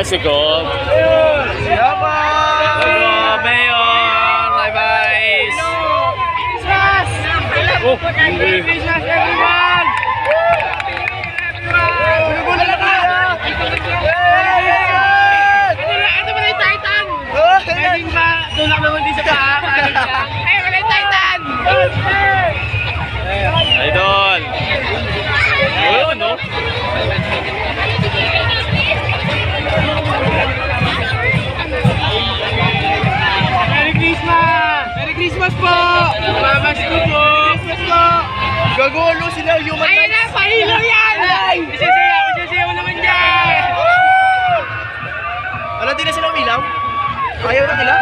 Sikop. Yaman! Mayor! Bye-bye! Oh! Merry Christmas, everyone! Gulo-gulo na ka! Ano ba yung Titan? Pwedeng ba? Tulak naman din sa paa. Ay, wala yung Titan! Idol! Oh, no? Merry Christmas! Merry Christmas po! Mamas ko po! Merry Christmas po! Gagulo sila, human rights! Ayun na, pahilo yan! Isasayaw naman dyan! Wala din na silang ilaw? Ayaw na nila?